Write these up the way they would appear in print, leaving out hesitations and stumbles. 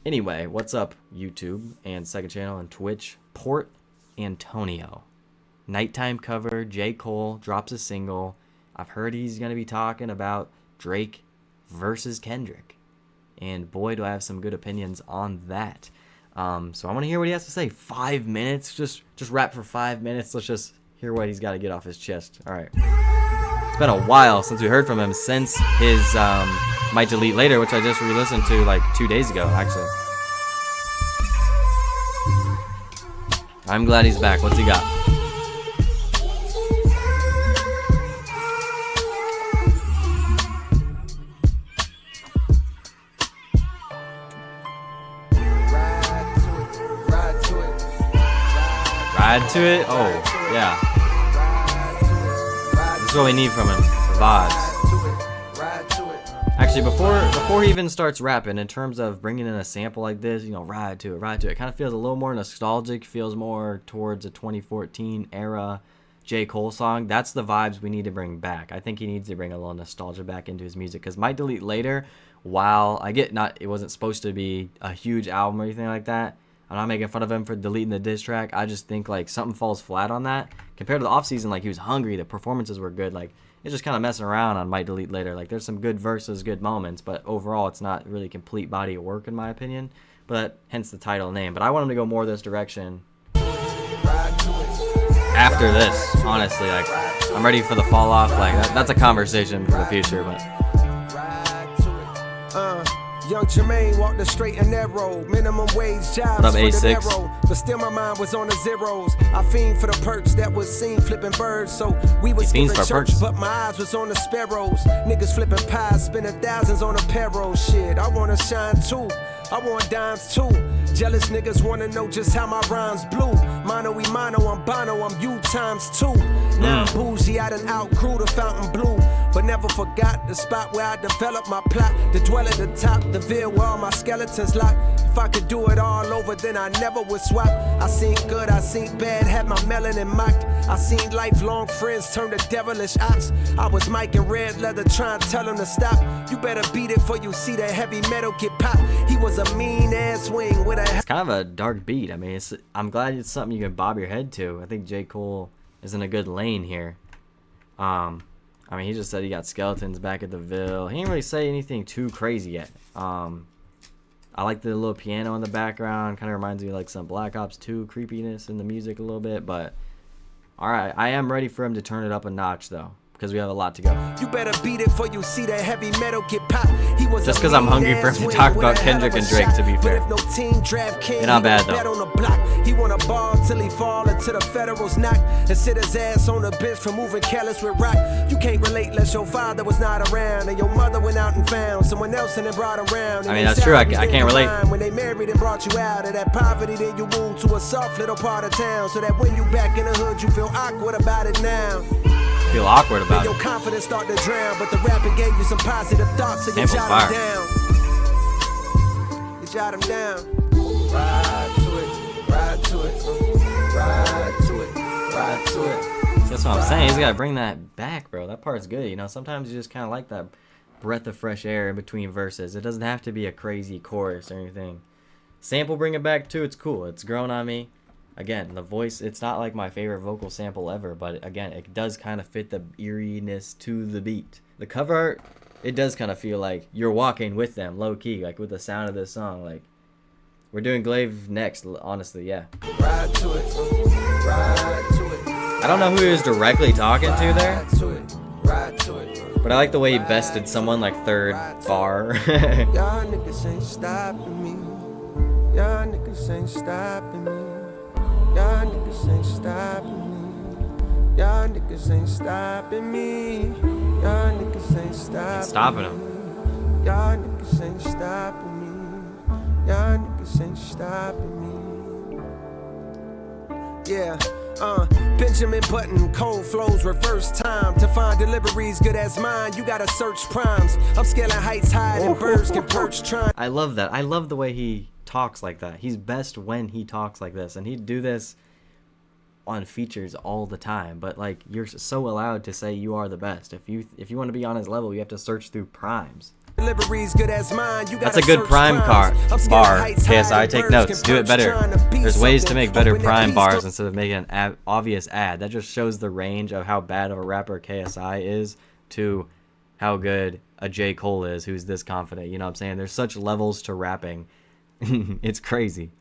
Anyway, what's up, YouTube and second channel and Twitch? Port Antonio. Nighttime cover, J. Cole drops a single. I've heard he's going to be talking about Drake versus Kendrick. And boy, do I have some good opinions on that. So I want to hear what he has to say. 5 minutes? Just rap for 5 minutes. Let's just hear what he's got to get off his chest. All right. It's been a while since we heard from him, since his Might Delete Later, which I just re-listened to like 2 days ago, actually. I'm glad he's back. What's he got? Ride to it? Oh, yeah. This is what we need from him. The vibes. Actually, before he even starts rapping, in terms of bringing in a sample like this, you know, ride to it. It kind of feels a little more nostalgic, feels more towards a 2014 era J. Cole song. That's the vibes we need to bring back. I think he needs to bring a little nostalgia back into his music, because Might Delete Later, while I get it wasn't supposed to be a huge album or anything like that, I'm not making fun of him for deleting the diss track. I just think like something falls flat on that. Compared to the off season, like he was hungry, the performances were good. Like it's just kind of messing around on Might Delete Later. Like there's some good verses, good moments, but overall it's not really complete body of work in my opinion. But hence the title name. But I want him to go more this direction after this. Honestly, like I'm ready for the fall off. Like that's a conversation for the future, but. Young Jermaine walked the straight and narrow, minimum wage jobs what up, for A6? the narrow, but still my mind was on the zeros. I fiend for the perks that was seen flipping birds, so we was skipping church, perks. But my eyes was on the sparrows. Niggas flipping pies, spending thousands on a payroll. Shit, I wanna shine too. I want dimes too. Jealous niggas wanna know just how my rhymes blew. Mano y mano, I'm Bono, I'm you times two. Now I'm bougie, I done outgrew the fountain blue, but never forgot the spot where I developed my plot. To dwell at the top, the veil where all my skeletons locked. If I could do it all over, then I never would swap. I seen good, I seen bad, had my melanin mocked. I seen lifelong friends turn to devilish ops. I was Mike in red leather trying to tell him to stop. You better beat it for you see that heavy metal get popped. He was a mean ass swing with a... It's kind of a dark beat. I mean, I'm glad it's something you can bob your head to. I think J. Cole is in a good lane here. I mean, he just said he got skeletons back at the Ville. He didn't really say anything too crazy yet. I like the little piano in the background. Kind of reminds me of like some Black Ops 2 creepiness in the music a little bit. But, alright, I am ready for him to turn it up a notch, though, because we have a lot to go. You better beat it for you see that heavy metal get popped. He was just because I'm hungry for him to talk about Kendrick and Drake, to be fair. But if no team draft king, you're not bad, though. On the block. He wanna ball till he fall until the Federals knock and sit his ass on the bench for moving careless with rock. You can't relate unless your father was not around and your mother went out and found someone else and then brought around. I mean, that's true. I can't relate. When they married and brought you out of that poverty, then you moved to a soft little part of town, so that when you back in the hood, you feel awkward about it now. Feel awkward about your confidence start to drown, but the rapper gave you some positive thoughts, so you jot them down. You jot them down. Ride to it, ride to it, ride to it, ride to it. That's what I'm saying. He's gotta bring that back, bro. That part's good. You know, sometimes you just kind of like that breath of fresh air in between verses. It doesn't have to be a crazy chorus or anything. Sample, bring it back too. It's cool. It's grown on me. Again, the voice, it's not like my favorite vocal sample ever, but again, it does kind of fit the eeriness to the beat. The cover art, it does kind of feel like you're walking with them, low-key, like with the sound of this song. Like, we're doing Glaive next, honestly, yeah. Ride to it, ride to it. I don't know who he was directly talking to there, Ride to it, ride to it. but I like the way he bested someone like third bar. Y'all niggas ain't stopping me. Y'all niggas ain't stopping me. Y'all niggas ain't stopping me. Y'all niggas ain't stopping me. Y'all niggas ain't stopping him. Y'all niggas ain't stopping me. Y'all niggas ain't stopping me. Yeah. Benjamin Button, cold flows, reverse time. To find deliveries good as mine, you gotta search primes. I'm scaling heights higher than birds can perch trying. I love that. I love the way he talks like that. He's best when he talks like this, and he'd do this on features all the time. But like, you're so allowed to say you are the best. If you want to be on his level, you have to search through primes. Deliveries good as mine. You That's a good prime bar. KSI, take notes. Do it better. There's ways to make better prime bars instead of making an obvious ad. That just shows the range of how bad of a rapper KSI is to how good a J. Cole is, who's this confident. You know what I'm saying? There's such levels to rapping. It's crazy.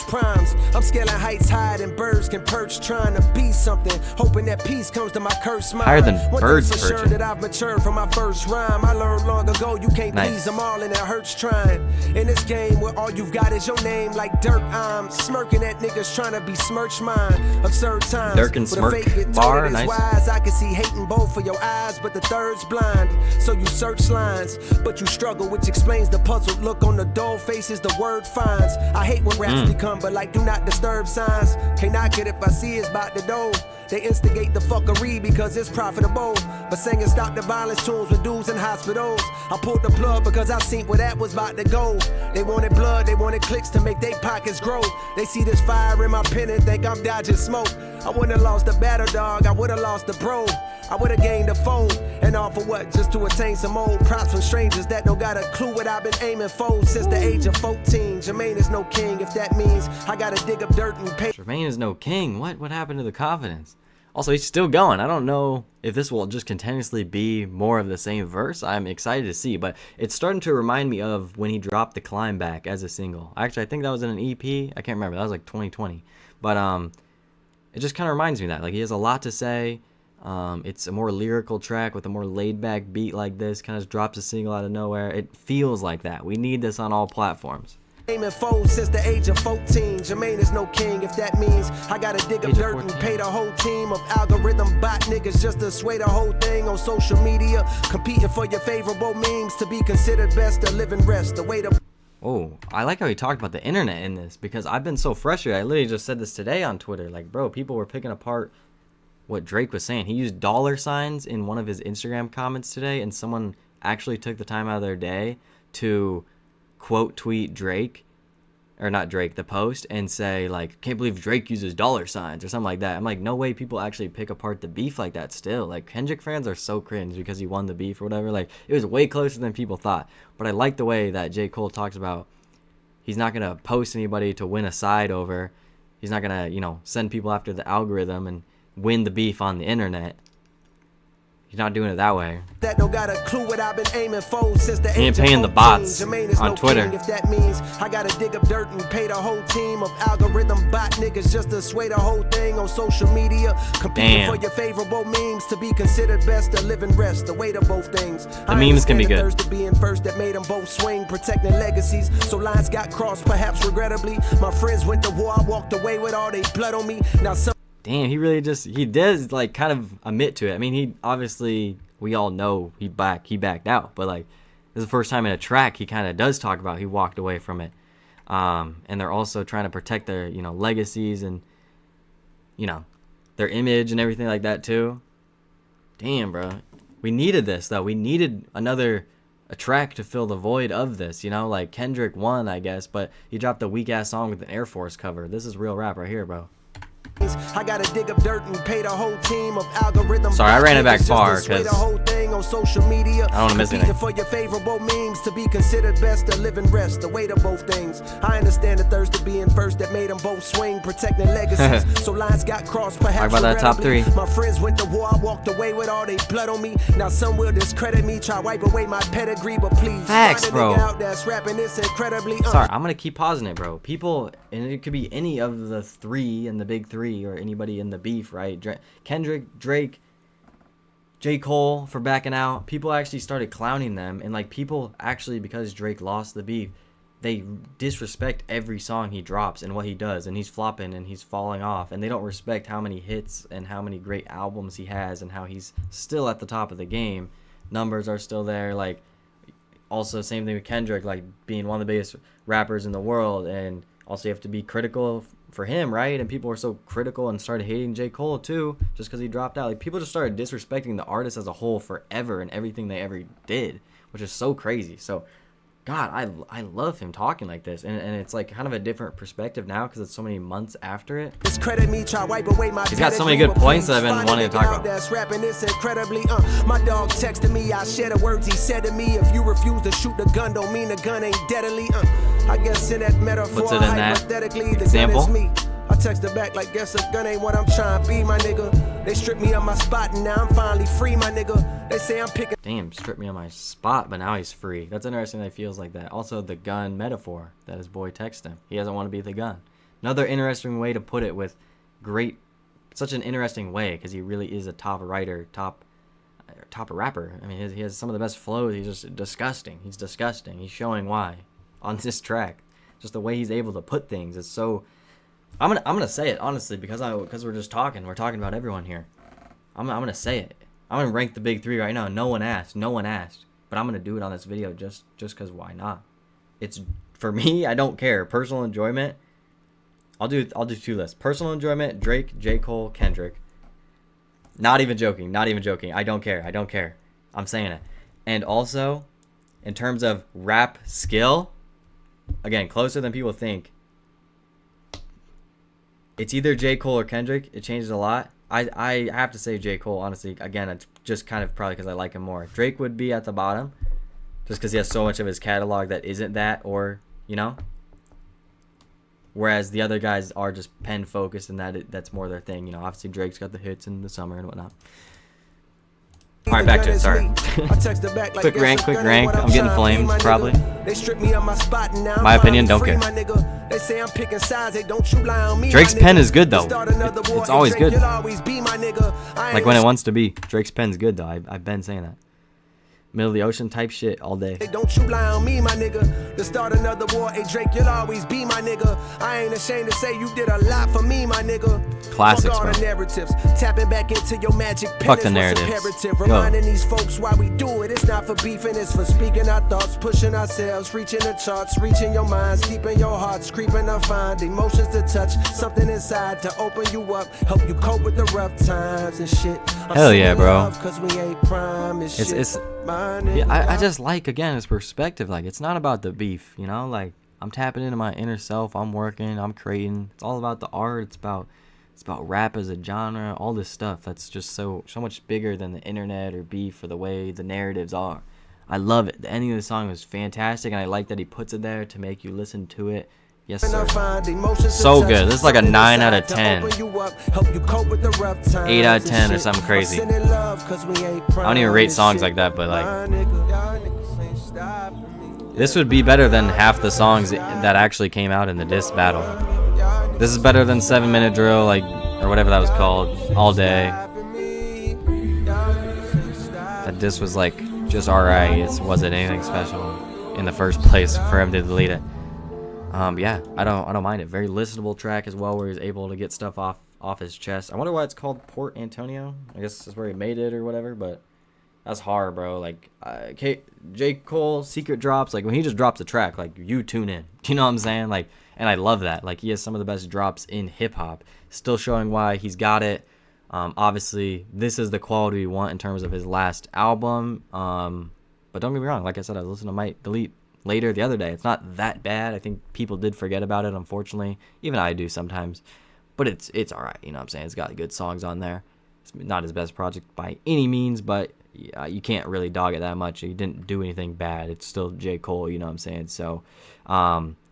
Primes, I'm scaling heights higher than birds can perch, trying to be something, hoping that peace comes to my cursed mind. Higher than birds perching. Sure that I've matured from my first rhyme. I learned long ago you can't please them all, and it hurts trying. In this game where all you've got is your name, like Dirk, I'm smirking at niggas trying to besmirch mine. Absurd times. Dirk and smirk bar, nice. Wise, I can see hating both of your eyes, but the third's blind. So you search lines, but you struggle, which explains the puzzled look on the dull faces the word finds. I hate when raps become, but like do not disturb signs. Can't knock it if I see it's about to do. They instigate the fuckery because it's profitable. But singing stop the violence tunes with dudes in hospitals. I pulled the plug because I seen where that was about to go. They wanted blood, they wanted clicks to make their pockets grow. They see this fire in my pen and think I'm dodging smoke. I wouldn't have lost the battle dog, I would have lost the bro. I would have gained a foe, and all for what? Just to attain some old props from strangers that don't got a clue what I've been aiming for since the age of 14. Jermaine is no king, if that means I gotta dig up dirt and pay. Jermaine is no king? What happened to the confidence? Also, he's still going. I don't know if this will just continuously be more of the same verse. I'm excited to see, but it's starting to remind me of when he dropped the Climb Back as a single. Actually, I think that was in an EP. I can't remember. That was like 2020. But it just kind of reminds me of that. Like, he has a lot to say. It's a more lyrical track with a more laid-back beat like this. Kind of just drops a single out of nowhere. It feels like that. We need this on all platforms. Aiming foes since the age of 14. Jermaine is no king, if that means I gotta dig up dirt and pay the whole team of algorithm bot niggas just to sway the whole thing on social media, competing for your favorable memes to be considered best to live and rest. The way to Oh, I like how he talked about the internet in this, because I've been so frustrated. I literally just said this today on Twitter. Like, bro, people were picking apart what Drake was saying. He used dollar signs in one of his Instagram comments today, and someone actually took the time out of their day to quote tweet Drake, or not Drake, the post, and say, like, can't believe Drake uses dollar signs or something like that. I'm like, no way people actually pick apart the beef like that still. Like, Kendrick fans are so cringe because he won the beef or whatever. Like, it was way closer than people thought. But I like the way that J. Cole talks about he's not going to post anybody to win a side over. He's not going to, you know, send people after the algorithm and win the beef on the internet. He's not doing it that way. That don't got a clue what I've been aiming for since the he ain't paying the bots on Twitter. King, if that means I gotta dig up dirt and pay the whole team of algorithm bot niggas just to sway the whole thing on social media, competing for your favorable memes to be considered best to live and rest. The way to both things. The memes can be good. Thursday being first that made them both swing, protecting legacies. So lines got crossed, perhaps regrettably. My friends went to war, I walked away with all they blood on me. Now some. Damn, he really just, he does, like, kind of admit to it. I mean, he obviously, we all know he backed out, but, like, this is the first time in a track he kind of does talk about he walked away from it. And they're also trying to protect their, you know, legacies and, you know, their image and everything like that, too. Damn, bro. We needed this, though. We needed a track to fill the void of this, you know? Like, Kendrick won, I guess, but he dropped a weak-ass song with an Air Force cover. This is real rap right here, bro. I gotta dig up dirt and pay the whole team of algorithms. Sorry, I ran it back far because the whole thing on social media. I don't want to miss anything. For your favorable memes to be considered best to live and rest. The way to both things. I understand the thirst of being first that made them both swing, protecting legacies. So lines got crossed, perhaps. Talk about that top three. My friends went to war, I walked away with all they blood on me. Now some will discredit me, try wipe away my pedigree, but please. Facts, bro. Out that's rapping this incredibly. Sorry, I'm gonna keep pausing it, bro. People, and it could be any of the three and the big three, or anybody in the beef, right? Kendrick, Drake, J. Cole for backing out. People actually started clowning them, and like people actually, because Drake lost the beef, they disrespect every song he drops and what he does, and he's flopping and he's falling off, and they don't respect how many hits and how many great albums he has and how he's still at the top of the game. Numbers are still there. Like, also same thing with Kendrick, like being one of the biggest rappers in the world, and also you have to be critical for him, right? And people were so critical and started hating J. Cole too, just because he dropped out. Like, people just started disrespecting the artist as a whole forever and everything they ever did, which is so crazy. So God, I love him talking like this, and it's like kind of a different perspective now because it's so many months after it. He's got so many good points that I've been wanting to talk about. That's rapping this incredibly. My dog texted me, I share the words he said to me. If you refuse to shoot the gun, don't mean the gun ain't deadly. I guess in that metaphor, puts it in that hypothetically, the example. gun is me. I texted back like, guess a gun ain't what I'm trying to be, my nigga. They stripped me on my spot and now I'm finally free, my nigga. They say I'm picking. Damn, stripped me on my spot, but now he's free. That's interesting that he feels like that. Also, the gun metaphor that his boy texted him. He doesn't want to be the gun. Another interesting way to put it with such an interesting way because he really is a top writer, top rapper. I mean, he has some of the best flows. He's just disgusting. He's disgusting. He's showing why on this track. Just the way he's able to put things is so. I'm gonna say it honestly because we're just talking. We're talking about everyone here. I'm gonna say it. I'm gonna rank the big three right now. No one asked, but I'm gonna do it on this video just cause why not? It's for me. I don't care. Personal enjoyment. I'll do 2 lists. Personal enjoyment: Drake, J. Cole, Kendrick. Not even joking. I don't care. I'm saying it. And also, in terms of rap skill, again, closer than people think. It's either J. Cole or Kendrick. It changes a lot. I have to say J. Cole, honestly. Again, it's just kind of probably because I like him more. Drake would be at the bottom just because he has so much of his catalog that isn't that, or, you know. Whereas the other guys are just pen focused and that's more their thing. You know, obviously Drake's got the hits in the summer and whatnot. All right, back to it. Sorry. quick rank. I'm getting flamed, probably. My opinion, don't care. Drake's pen is good, though. It's always good. Like when it wants to be. Drake's pen's good, though. I've been saying that. Middle of the ocean type shit all day. Don't you lie on me, my nigga. To start another war, hey Drake, you'll always be my nigga. I ain't ashamed to say you did a lot for me, my nigga. Classics, Fuck all bro. the narratives. Tapping back into your magic pen. Fuck the narratives. Reminding these folks why we do it. It's not for beefing, it's for speaking our thoughts, pushing ourselves, reaching the charts, reaching your minds, deep in your hearts, creeping to find emotions to touch, something inside to open you up, help you cope with the rough times and shit. Hell yeah, bro. Cause we ain't prime and shit. It's yeah, I just like, again, his perspective. Like, it's not about the beef, you know? Like, I'm tapping into my inner self. I'm working. I'm creating. It's all about the art. It's about rap as a genre. All this stuff that's just so much bigger than the internet or beef or the way the narratives are. I love it. The ending of the song was fantastic, and I like that he puts it there to make you listen to it. Yes, sir. So good. This is like a 9 out of 10. 8 out of 10 or something crazy. I don't even rate songs like that, but like, this would be better than half the songs that actually came out in the diss battle. This is better than 7 Minute Drill, like, or whatever that was called, All Day. That diss was like just alright. It wasn't anything special in the first place for him to delete it. Yeah, I don't mind it. Very listenable track as well, where he's able to get stuff off his chest. I wonder why it's called Port Antonio. I guess that's where he made it or whatever, but that's hard, bro. Like, J. Cole, Secret drops, like, when he just drops a track, like, you tune in. You know what I'm saying? Like, and I love that. Like, he has some of the best drops in hip-hop. Still showing why he's got it. Obviously, this is the quality we want in terms of his last album. But don't get me wrong. Like I said, I was listening to Might Delete later the other day. It's not that bad. I think people did forget about it, unfortunately. Even I do sometimes. But it's all right. You know what I'm saying? It's got good songs on there. It's not his best project by any means, but you can't really dog it that much. He didn't do anything bad. It's still J. Cole, you know what I'm saying? So,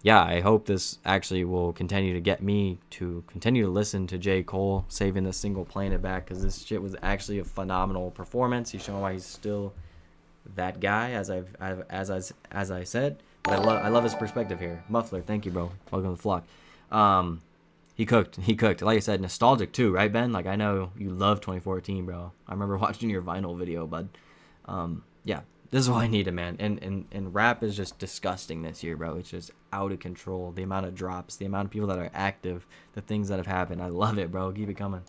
yeah, I hope this actually will continue to get me to continue to listen to J. Cole, saving the single, playing it back, because this shit was actually a phenomenal performance. He's showing why he's still that guy, as I said. But I love his perspective here. Muffler, thank you, bro. Welcome to the flock. He cooked. Like I said, nostalgic too, right, Ben? Like, I know you love 2014, bro. I remember watching your vinyl video, bud. Yeah, this is what I needed, man. And rap is just disgusting this year, bro. It's just out of control. The amount of drops, the amount of people that are active, the things that have happened. I love it, bro. Keep it coming.